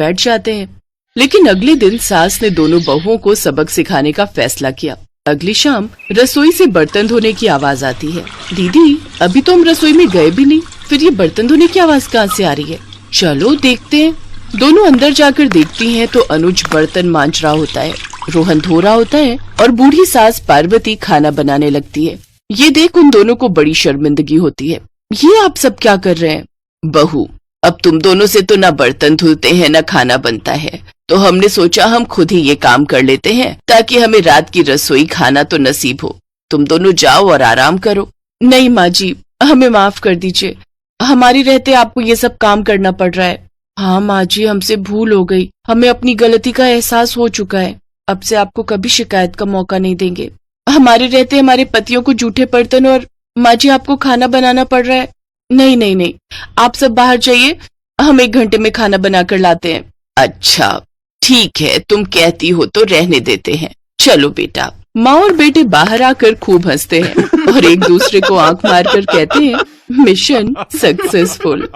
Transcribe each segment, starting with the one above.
बैठ जाते हैं। लेकिन अगले दिन सास ने दोनों बहुओं को सबक सिखाने का फैसला किया। अगली शाम रसोई से बर्तन धोने की आवाज आती है। दीदी, अभी तो हम रसोई में गए भी नहीं, फिर ये बर्तन धोने की आवाज कहाँ से आ रही है? चलो देखते हैं। दोनों अंदर जाकर देखती हैं तो अनुज बर्तन मांज रहा होता है, रोहन धो रहा होता है और बूढ़ी सास पार्वती खाना बनाने लगती है। ये देख उन दोनों को बड़ी शर्मिंदगी होती है। ये आप सब क्या कर रहे हैं? बहू, अब तुम दोनों से तो ना बर्तन धुलते हैं ना खाना बनता है, तो हमने सोचा हम खुद ही ये काम कर लेते हैं ताकि हमें रात की रसोई खाना तो नसीब हो। तुम दोनों जाओ और आराम करो। नहीं माँ जी, हमें माफ कर दीजिए, हमारी रहते आपको ये सब काम करना पड़ रहा है। हाँ माँ जी, हमसे भूल हो गई, हमें अपनी गलती का एहसास हो चुका है। अब से आपको कभी शिकायत का मौका नहीं देंगे। हमारे रहते हमारे पतियों को जूठे बर्तन और माँ जी आपको खाना बनाना पड़ रहा है। नहीं नहीं नहीं, आप सब बाहर जाइए, हम 1 घंटे में खाना बनाकर लाते हैं। अच्छा ठीक है, तुम कहती हो तो रहने देते हैं। चलो बेटा। माँ और बेटे बाहर आकर खूब हंसते हैं और एक दूसरे को आंख मारकर कहते हैं, मिशन सक्सेसफुल।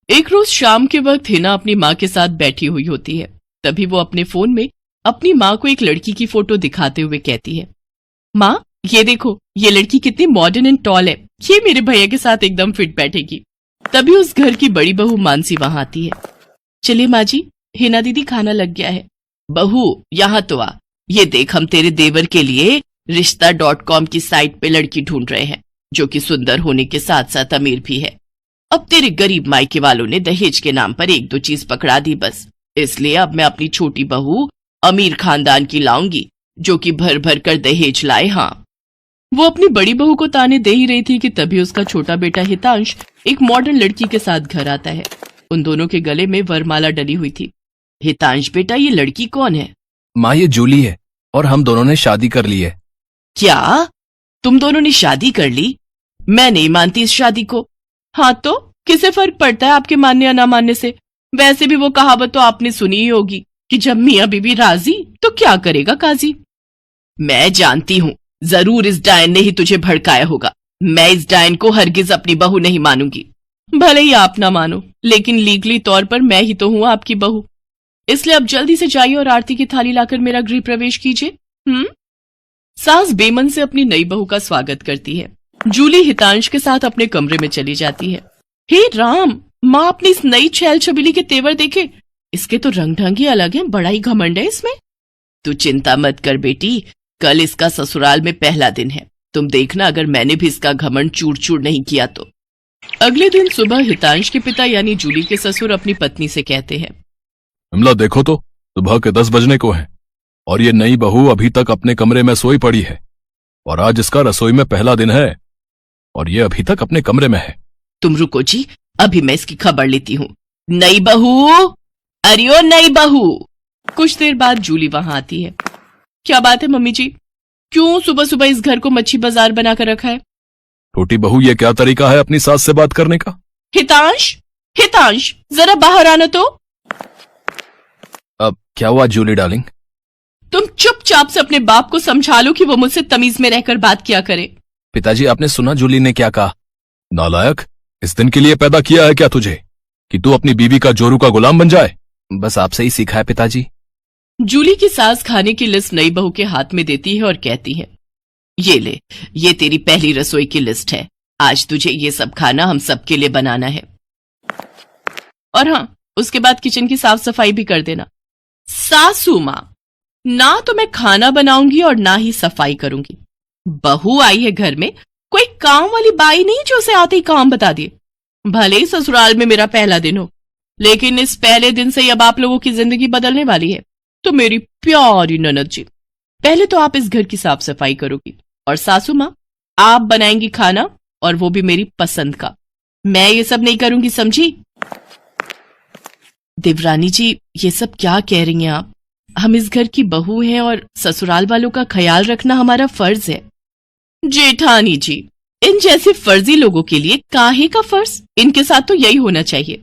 एक रोज शाम के वक्त हिना अपनी माँ के साथ बैठी हुई होती है। तभी वो अपने फोन में अपनी माँ को एक लड़की की फोटो दिखाते हुए कहती है, माँ ये देखो, ये लड़की कितनी मॉडर्न एंड टॉल है, ये मेरे भैया के साथ एकदम फिट बैठेगी। तभी उस घर की बड़ी बहू मानसी वहां आती है। चलिए माँ जी, हिना दीदी खाना लग गया है। बहू यहाँ तो आ, ये देख हम तेरे देवर के लिए रिश्ता.com की साइट पे लड़की ढूंढ रहे हैं जो कि सुंदर होने के साथ साथ अमीर भी है। अब तेरे गरीब मायके वालों ने दहेज के नाम पर 1-2 चीज पकड़ा दी बस, इसलिए अब मैं अपनी छोटी बहू अमीर खानदान की लाऊंगी जो कि भर भर कर दहेज लाए। हाँ, वो अपनी बड़ी बहू को ताने दे ही रही थी कि तभी उसका छोटा बेटा हितांश एक मॉडर्न लड़की के साथ घर आता है। उन दोनों के गले में वरमाला डली हुई थी। हितांश बेटा, ये लड़की कौन है? माँ, ये जूली है और हम दोनों ने शादी कर ली है। क्या तुम दोनों ने शादी कर ली? मैं नहीं मानती इस शादी को। हाँ तो किसे फर्क पड़ता है आपके मानने या ना मानने से? वैसे भी वो कहावत तो आपने सुनी ही होगी कि जब मियाँ बीबी राजी तो क्या करेगा काजी। मैं जानती हूँ, जरूर इस डायन ने ही तुझे भड़काया होगा। मैं इस डायन को हरगिज अपनी बहू नहीं मानूंगी। भले ही आप ना मानो, लेकिन लीगली तौर पर मैं ही तो हूँ आपकी बहू। इसलिए अब जल्दी से जाइए और आरती की थाली लाकर मेरा गृह प्रवेश कीजिए। सास बेमन से अपनी नई बहू का स्वागत करती है। जूली हितांश के साथ अपने कमरे में चली जाती है। हे राम, माँ अपनी इस नई छैल छबीली के तेवर देखे, इसके तो रंग ढंग ही अलग है, बड़ा ही घमंड है इसमें। तू चिंता मत कर बेटी, कल इसका ससुराल में पहला दिन है, तुम देखना अगर मैंने भी इसका घमंड चूर चूर नहीं किया तो। अगले दिन सुबह हितांश के पिता यानी जूली के ससुर अपनी पत्नी से कहते हैं, विमला देखो तो, सुबह के 10 बजने को हैं और ये नई बहू अभी तक अपने कमरे में सोई पड़ी है और आज इसका रसोई में पहला दिन है और ये अभी तक अपने कमरे में है। तुम रुको जी, अभी मैं इसकी खबर लेती हूँ। नई बहू, अरे ओ नई बहू। कुछ देर बाद जूली वहां आती है। क्या बात है मम्मी जी, क्यों सुबह सुबह इस घर को मच्छी बाजार बनाकर रखा है? छोटी बहू, ये क्या तरीका है अपनी सास से बात करने का? हितांश, हितांश जरा बाहर आना तो। अब क्या हुआ जूली डार्लिंग? तुम चुपचाप से अपने बाप को समझा लो कि वो मुझसे तमीज में रहकर बात किया करे। पिताजी, आपने सुना जूली ने क्या कहा? नालायक, इस दिन के लिए पैदा किया है क्या तुझे कि तू अपनी बीवी का जोरू का गुलाम बन जाए? बस आपसे ही सीखा है पिताजी। जूली की सास खाने की लिस्ट नई बहू के हाथ में देती है और कहती है, ये ले, ये तेरी पहली रसोई की लिस्ट है। आज तुझे ये सब खाना हम सबके लिए बनाना है। और हाँ, उसके बाद किचन की साफ सफाई भी कर देना। सासू माँ, ना तो मैं खाना बनाऊंगी और ना ही सफाई करूंगी। बहू आई है घर में, कोई काम वाली बाई नहीं जो उसे आते ही काम बता दिए। भले ही ससुराल में मेरा पहला दिन हो, लेकिन इस पहले दिन से अब आप लोगों की जिंदगी बदलने वाली है। तो मेरी प्यारी ननद जी, पहले तो आप इस घर की साफ सफाई करोगी और सासू माँ आप बनाएंगी खाना, और वो भी मेरी पसंद का। मैं ये सब नहीं करूंगी, समझी? देवरानी जी, ये सब क्या कह रही हैं आप? हम इस घर की बहू हैं और ससुराल वालों का ख्याल रखना हमारा फर्ज है। जेठानी जी, इन जैसे फर्जी लोगों के लिए काहे का फर्ज? इनके साथ तो यही होना चाहिए।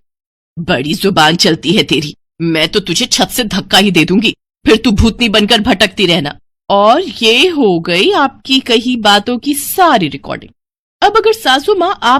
बड़ी जुबान चलती है तेरी, मैं तो तुझे छत से धक्का ही दे दूंगी, फिर तू भूतनी बनकर भटकती रहना। और ये हो गई आपकी कही बातों की सारी रिकॉर्डिंग। अब अगर सासू माँ आप